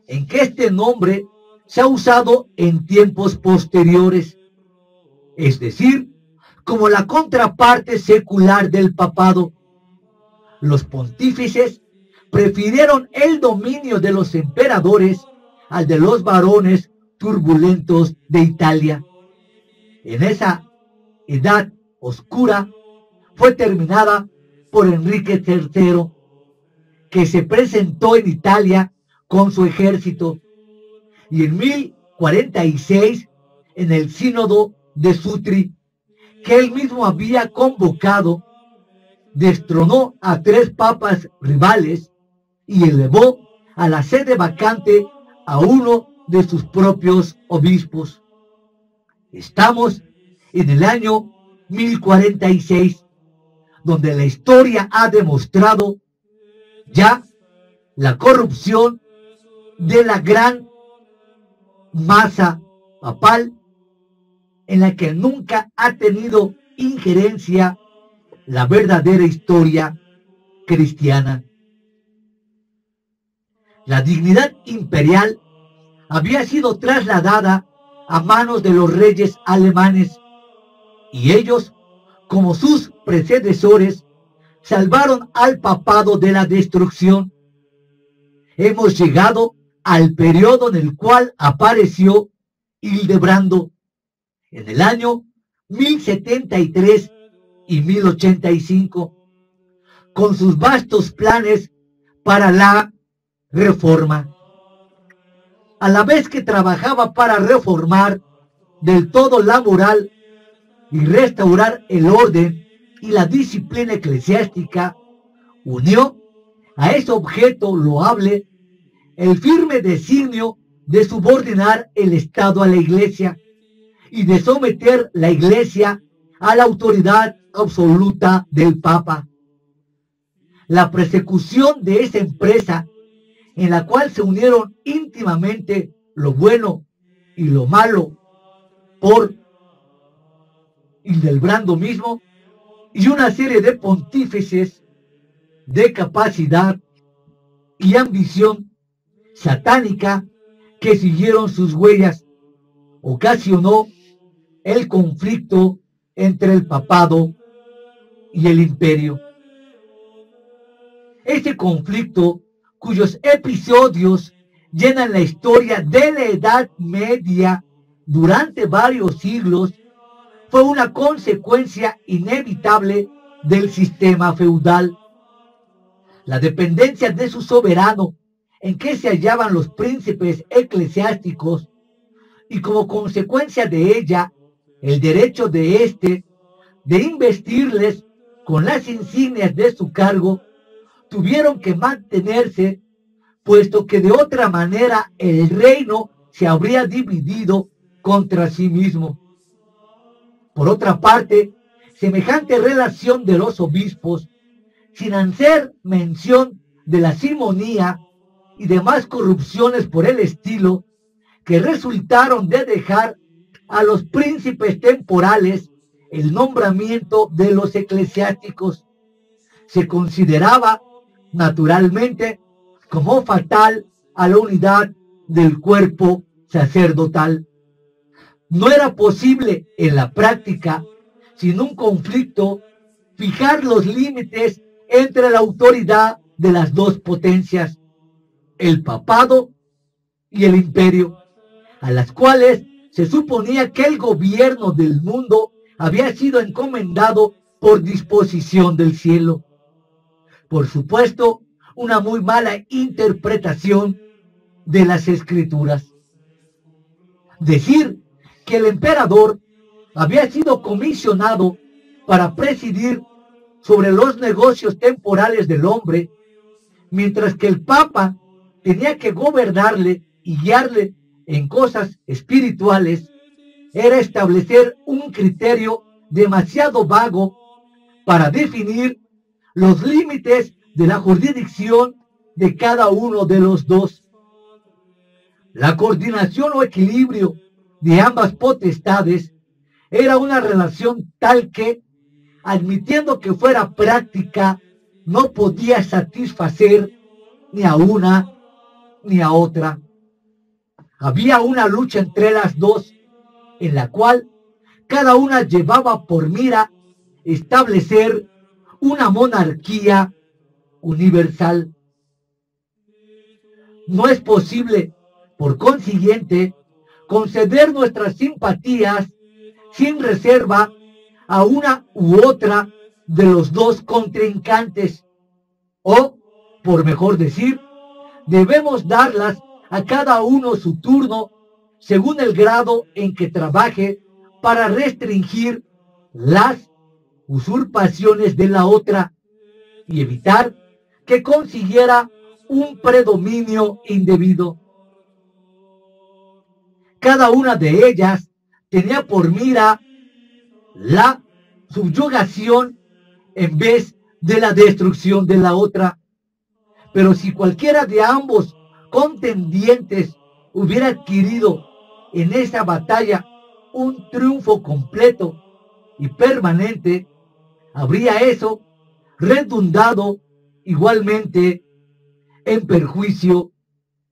en que este nombre se ha usado en tiempos posteriores, es decir, como la contraparte secular del papado. Los pontífices prefirieron el dominio de los emperadores al de los varones turbulentos de Italia. En esa edad oscura fue terminada por Enrique III, que se presentó en Italia con su ejército, y en 1046, en el sínodo de Sutri, que él mismo había convocado, destronó a 3 papas rivales y elevó a la sede vacante a uno de sus propios obispos. Estamos en el año 1046, donde la historia ha demostrado ya la corrupción de la gran masa papal, en la que nunca ha tenido injerencia la verdadera historia cristiana. La dignidad imperial había sido trasladada a manos de los reyes alemanes, y ellos, como sus predecesores, salvaron al papado de la destrucción. Hemos llegado al periodo en el cual apareció Hildebrando en el año 1073 y 1085, con sus vastos planes para la reforma. A la vez que trabajaba para reformar del todo la moral y restaurar el orden y la disciplina eclesiástica, unió a ese objeto loable el firme designio de subordinar el Estado a la Iglesia y de someter la Iglesia a la autoridad absoluta del Papa. La persecución de esa empresa, en la cual se unieron íntimamente lo bueno y lo malo por Hildebrando mismo y una serie de pontífices de capacidad y ambición satánica que siguieron sus huellas, ocasionó el conflicto entre el papado y el imperio. Este conflicto, cuyos episodios llenan la historia de la Edad Media durante varios siglos, fue una consecuencia inevitable del sistema feudal. La dependencia de su soberano, en que se hallaban los príncipes eclesiásticos, y como consecuencia de ella, el derecho de éste de investirles con las insignias de su cargo, tuvieron que mantenerse, puesto que de otra manera el reino se habría dividido contra sí mismo. Por otra parte, semejante relación de los obispos, sin hacer mención de la simonía y demás corrupciones por el estilo, que resultaron de dejar a los príncipes temporales el nombramiento de los eclesiásticos, se consideraba naturalmente como fatal a la unidad del cuerpo sacerdotal. No era posible en la práctica, sin un conflicto, fijar los límites entre la autoridad de las dos potencias, el papado y el imperio, a las cuales se suponía que el gobierno del mundo había sido encomendado por disposición del cielo. Por supuesto, una muy mala interpretación de las escrituras. Decir que el emperador había sido comisionado para presidir sobre los negocios temporales del hombre, mientras que el Papa tenía que gobernarle y guiarle en cosas espirituales, era establecer un criterio demasiado vago para definir los límites de la jurisdicción de cada uno de los dos. La coordinación o equilibrio de ambas potestades era una relación tal que, admitiendo que fuera práctica, no podía satisfacer ni a una ni a otra. Había una lucha entre las dos, en la cual cada una llevaba por mira establecer una monarquía universal. No es posible, por consiguiente, conceder nuestras simpatías sin reserva a una u otra de los dos contrincantes, o, por mejor decir, debemos darlas a cada uno su turno según el grado en que trabaje para restringir las usurpaciones de la otra y evitar que consiguiera un predominio indebido. Cada una de ellas tenía por mira la subyugación en vez de la destrucción de la otra. Pero si cualquiera de ambos contendientes hubiera adquirido en esa batalla un triunfo completo y permanente, habría eso redundado igualmente en perjuicio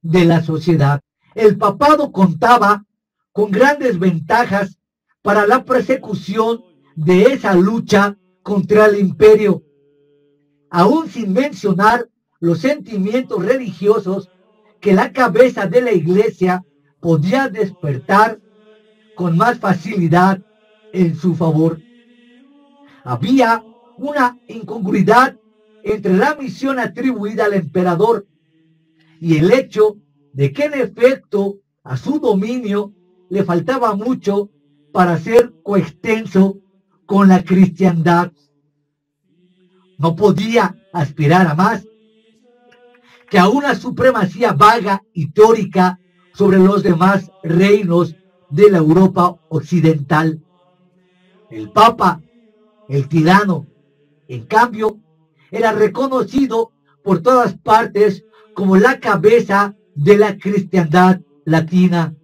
de la sociedad. El papado contaba con grandes ventajas para la persecución de esa lucha contra el imperio, aún sin mencionar los sentimientos religiosos que la cabeza de la Iglesia podía despertar con más facilidad en su favor. Había una incongruidad entre la misión atribuida al emperador y el hecho de que en efecto a su dominio le faltaba mucho para ser coextenso con la cristiandad. No podía aspirar a más que a una supremacía vaga y teórica sobre los demás reinos de la Europa occidental. El Papa, el tirano, en cambio, era reconocido por todas partes como la cabeza de la cristiandad latina.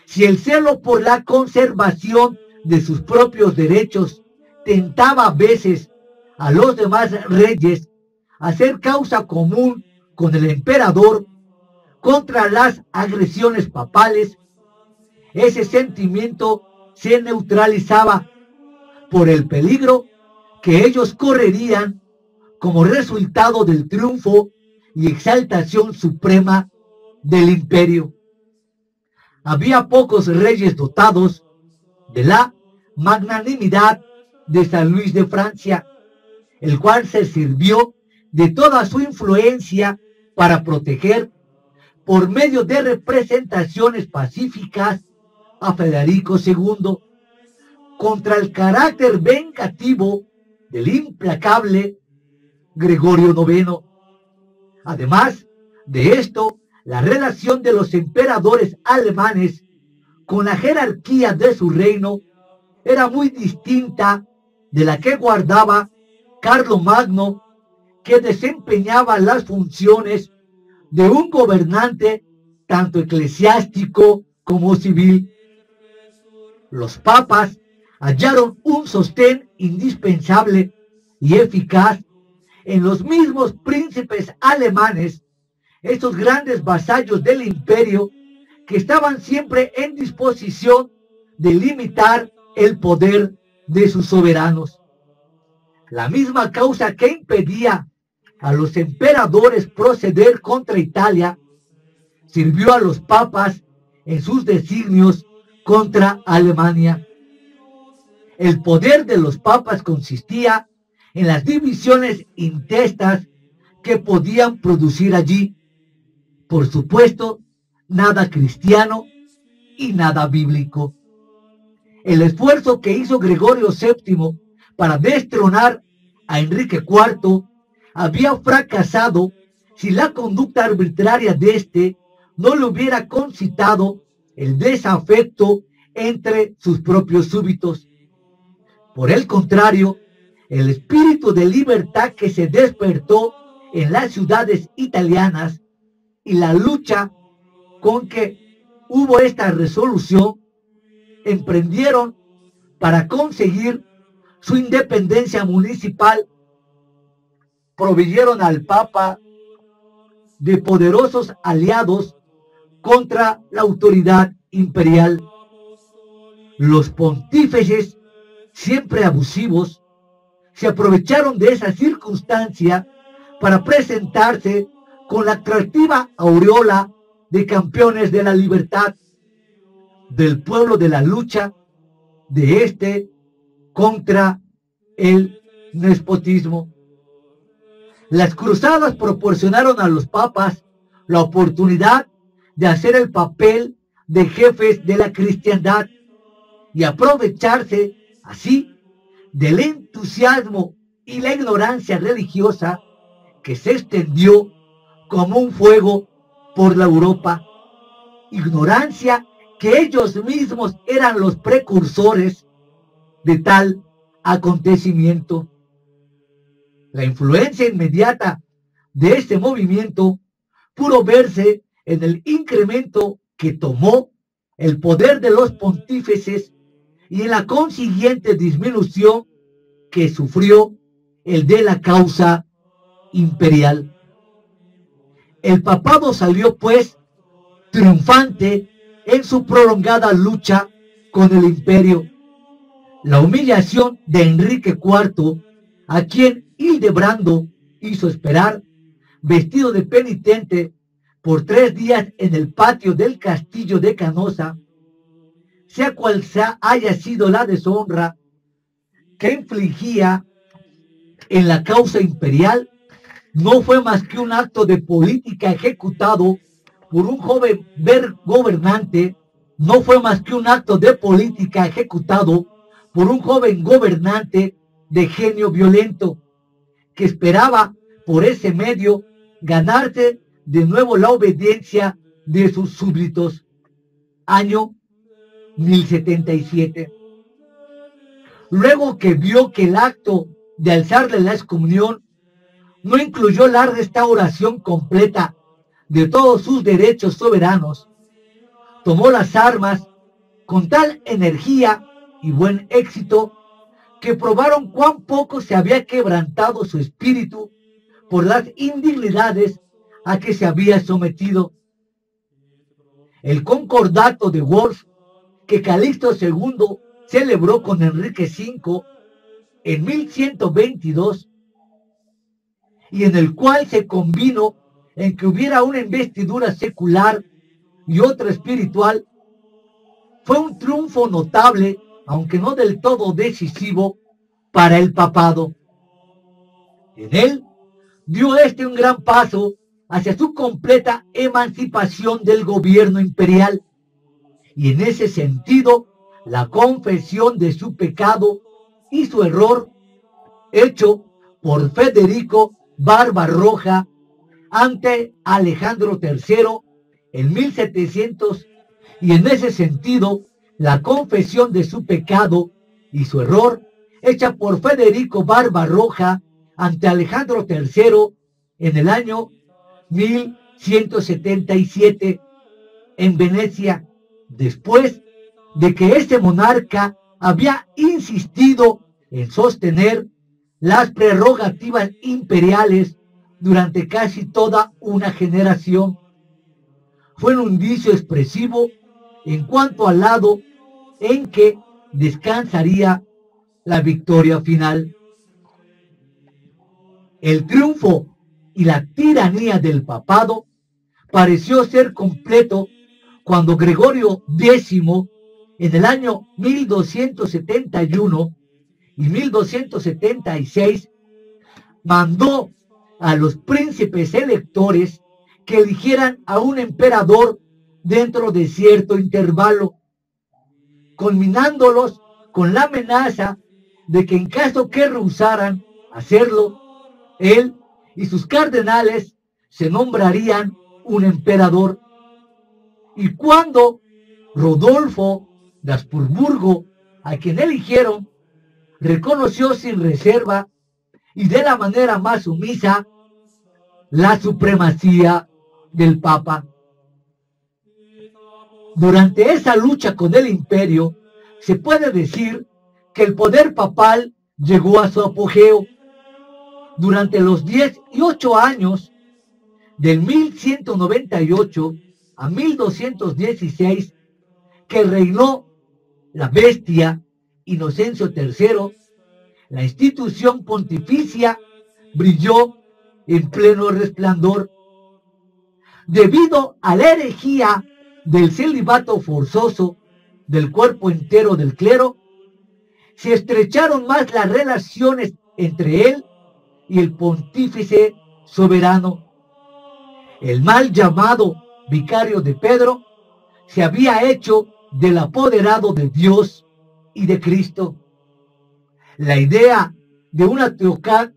Si el celo por la conservación de sus propios derechos tentaba a veces a los demás reyes a hacer causa común con el emperador contra las agresiones papales, ese sentimiento se neutralizaba por el peligro que ellos correrían como resultado del triunfo y exaltación suprema del imperio. Había pocos reyes dotados de la magnanimidad de San Luis de Francia, el cual se sirvió de toda su influencia para proteger, por medio de representaciones pacíficas, a Federico II contra el carácter vengativo del implacable Gregorio IX. Además de esto, la relación de los emperadores alemanes con la jerarquía de su reino era muy distinta de la que guardaba Carlomagno, que desempeñaba las funciones de un gobernante tanto eclesiástico como civil. Los papas hallaron un sostén indispensable y eficaz en los mismos príncipes alemanes, estos grandes vasallos del imperio que estaban siempre en disposición de limitar el poder de sus soberanos. La misma causa que impedía a los emperadores proceder contra Italia sirvió a los papas en sus designios contra Alemania. El poder de los papas consistía en las divisiones intestas que podían producir allí. Por supuesto, nada cristiano y nada bíblico. El esfuerzo que hizo Gregorio VII para destronar a Enrique IV había fracasado si la conducta arbitraria de éste no le hubiera concitado el desafecto entre sus propios súbditos. Por el contrario, el espíritu de libertad que se despertó en las ciudades italianas y la lucha con que hubo esta resolución emprendieron para conseguir su independencia municipal, proveyeron al Papa de poderosos aliados contra la autoridad imperial. Los pontífices, siempre abusivos, se aprovecharon de esa circunstancia para presentarse con la atractiva aureola de campeones de la libertad, del pueblo de la lucha de este contra el despotismo. Las cruzadas proporcionaron a los papas la oportunidad de hacer el papel de jefes de la cristiandad y aprovecharse así del entusiasmo y la ignorancia religiosa que se extendió como un fuego por la Europa. Ignorancia que ellos mismos eran los precursores de tal acontecimiento. La influencia inmediata de este movimiento pudo verse en el incremento que tomó el poder de los pontífices y en la consiguiente disminución que sufrió el de la causa imperial. El papado salió pues triunfante en su prolongada lucha con el imperio. La humillación de Enrique IV, a quien Hildebrando hizo esperar, vestido de penitente por 3 días en el patio del castillo de Canosa, sea cual haya sido la deshonra que infligía en la causa imperial, no fue más que un acto de política ejecutado por un joven gobernante, no fue más que un acto de política ejecutado por un joven gobernante de genio violento, que esperaba por ese medio ganarse de nuevo la obediencia de sus súbditos. Año 1077. Luego que vio que el acto de alzarle la excomunión no incluyó la restauración completa de todos sus derechos soberanos, tomó las armas con tal energía y buen éxito que probaron cuán poco se había quebrantado su espíritu por las indignidades a que se había sometido. El concordato de Worms que Calixto II celebró con Enrique V en 1122 y en el cual se convino en que hubiera una investidura secular y otra espiritual, fue un triunfo notable, aunque no del todo decisivo, para el papado. En él dio un gran paso hacia su completa emancipación del gobierno imperial, y en ese sentido la confesión de su pecado y su error, hecho por Federico Barbarroja ante Alejandro III en 1700, y en ese sentido la confesión de su pecado y su error hecha por Federico Barbarroja ante Alejandro III en el año 1177 en Venecia, después de que este monarca había insistido en sostener las prerrogativas imperiales durante casi toda una generación. Fue un indicio expresivo en cuanto al lado en que descansaría la victoria final. El triunfo y la tiranía del papado pareció ser completo cuando Gregorio X, en el año 1271 y 1276, mandó a los príncipes electores que eligieran a un emperador dentro de cierto intervalo, culminándolos con la amenaza de que en caso que rehusaran hacerlo, él y sus cardenales se nombrarían un emperador. Y cuando Rodolfo de Habsburgo, a quien eligieron, reconoció sin reserva y de la manera más sumisa la supremacía del Papa. Durante esa lucha con el imperio, se puede decir que el poder papal llegó a su apogeo. Durante los 18 años, del 1198 a 1216, que reinó la bestia Inocencio III, la institución pontificia brilló en pleno resplandor. Debido a la herejía del celibato forzoso del cuerpo entero del clero, se estrecharon más las relaciones entre él y el pontífice soberano. El mal llamado vicario de Pedro se había hecho del apoderado de Dios y de Cristo. La idea de una teocracia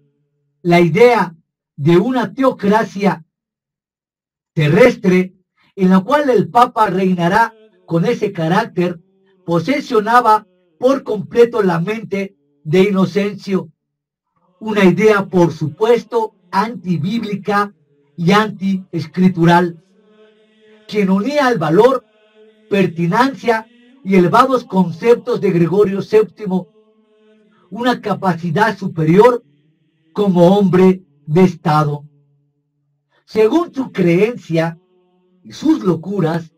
terrestre en la cual el Papa reinará con ese carácter posesionaba por completo la mente de Inocencio, una idea por supuesto antibíblica y antiescritural, quien unía el valor, pertinacia y elevados conceptos de Gregorio VII, una capacidad superior como hombre de Estado. Según su creencia y sus locuras,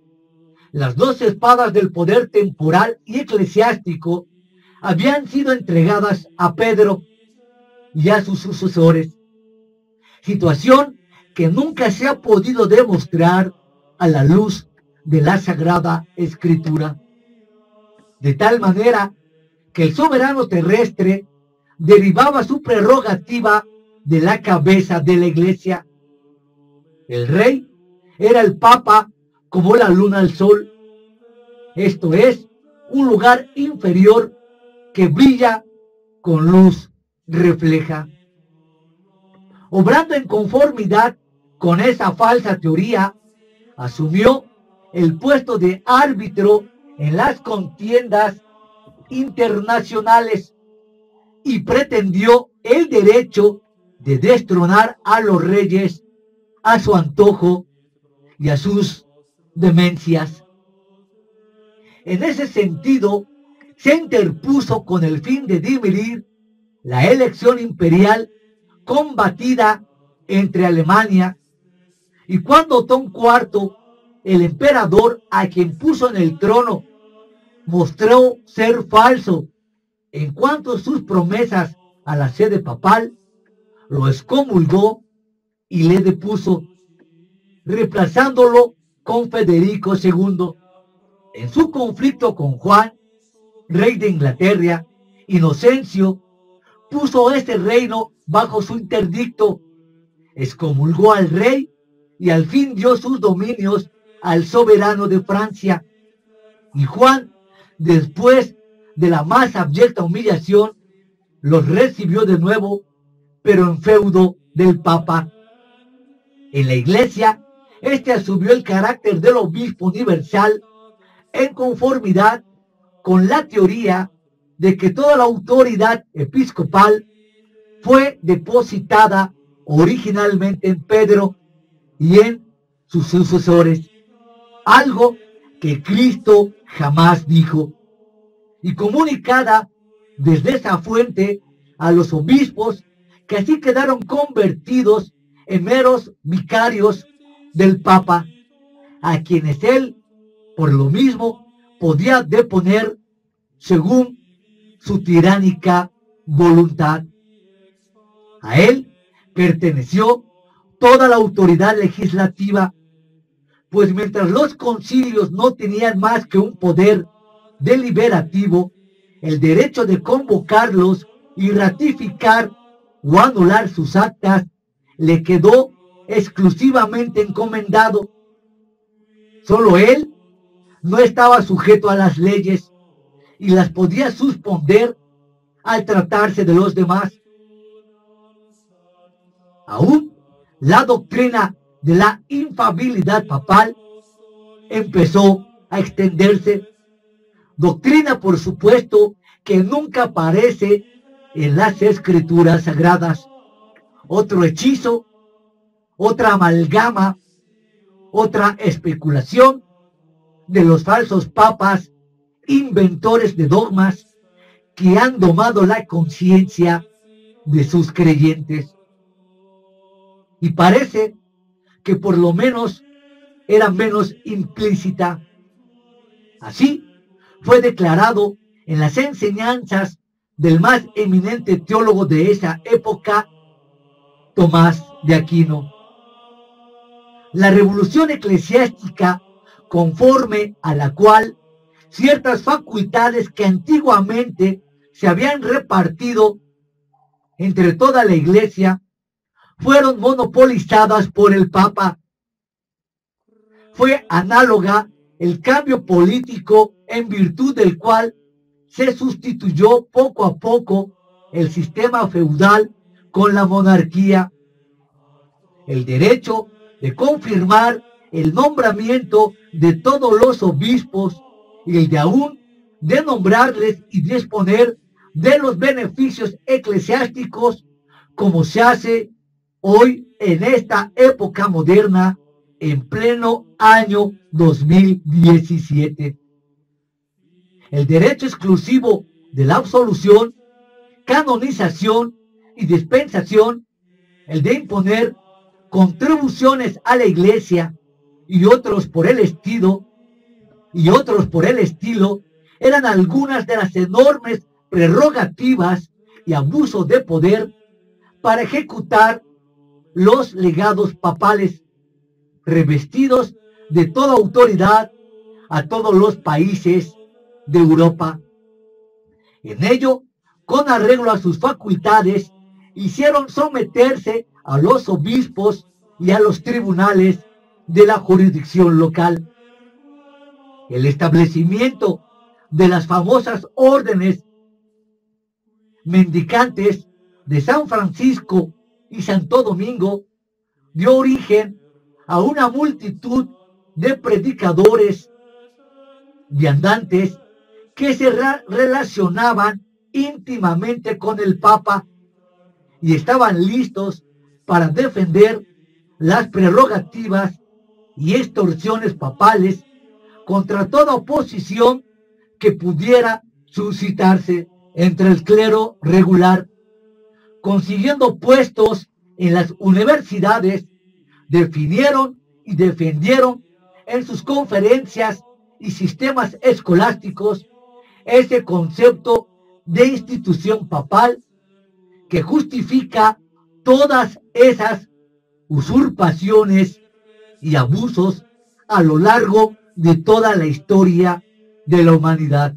las dos espadas del poder temporal y eclesiástico habían sido entregadas a Pedro y a sus sucesores, situación que nunca se ha podido demostrar a la luz de la Sagrada Escritura, de tal manera que el soberano terrestre derivaba su prerrogativa de la cabeza de la Iglesia. El rey era el Papa como la luna al sol, esto es, un lugar inferior que brilla con luz refleja. Obrando en conformidad con esa falsa teoría, asumió el puesto de árbitro en las contiendas internacionales y pretendió el derecho de destronar a los reyes a su antojo y a sus demencias. En ese sentido, se interpuso con el fin de dividir la elección imperial combatida entre Alemania, y cuando Otón IV, el emperador a quien puso en el trono, mostró ser falso en cuanto a sus promesas a la sede papal, lo excomulgó y le depuso, reemplazándolo con Federico II. En su conflicto con Juan, rey de Inglaterra, Inocencio puso este reino bajo su interdicto, excomulgó al rey y al fin dio sus dominios al soberano de Francia. Y Juan, después de la más abyecta humillación, los recibió de nuevo, pero en feudo del Papa. En la Iglesia, este asumió el carácter del obispo universal en conformidad con la teoría de que toda la autoridad episcopal fue depositada originalmente en Pedro y en sus sucesores, algo que Cristo jamás dijo, y comunicada desde esa fuente a los obispos, que así quedaron convertidos en meros vicarios del Papa, a quienes él, por lo mismo, podía deponer según su tiránica voluntad. A él perteneció toda la autoridad legislativa, pues mientras los concilios no tenían más que un poder deliberativo, el derecho de convocarlos y ratificar o anular sus actas le quedó exclusivamente encomendado. Solo él no estaba sujeto a las leyes y las podía suspender al tratarse de los demás. Aún la doctrina de la infalibilidad papal empezó a extenderse, doctrina por supuesto que nunca aparece en las escrituras sagradas. Otro hechizo, otra amalgama, otra especulación de los falsos papas, inventores de dogmas que han domado la conciencia de sus creyentes. Y parece que por lo menos era menos implícita. Así fue declarado en las enseñanzas del más eminente teólogo de esa época, Tomás de Aquino. La revolución eclesiástica, conforme a la cual ciertas facultades que antiguamente se habían repartido entre toda la Iglesia, fueron monopolizadas por el Papa. Fue análoga el cambio político en virtud del cual se sustituyó poco a poco el sistema feudal con la monarquía. El derecho de confirmar el nombramiento de todos los obispos y el de aún de nombrarles y disponer de los beneficios eclesiásticos como se hace hoy en esta época moderna en pleno año 2017. El derecho exclusivo de la absolución, canonización y dispensación, el de imponer contribuciones a la Iglesia y otros por el estilo, eran algunas de las enormes prerrogativas y abusos de poder para ejecutar los legados papales, revestidos de toda autoridad a todos los países de Europa. En ello, con arreglo a sus facultades, hicieron someterse a los obispos y a los tribunales de la jurisdicción local. El establecimiento de las famosas órdenes mendicantes de San Francisco y Santo Domingo dio origen a una multitud de predicadores viandantes que se relacionaban íntimamente con el Papa y estaban listos para defender las prerrogativas y extorsiones papales contra toda oposición que pudiera suscitarse entre el clero regular, consiguiendo puestos en las universidades. Definieron y defendieron en sus conferencias y sistemas escolásticos ese concepto de institución papal que justifica todas esas usurpaciones y abusos a lo largo de toda la historia de la humanidad.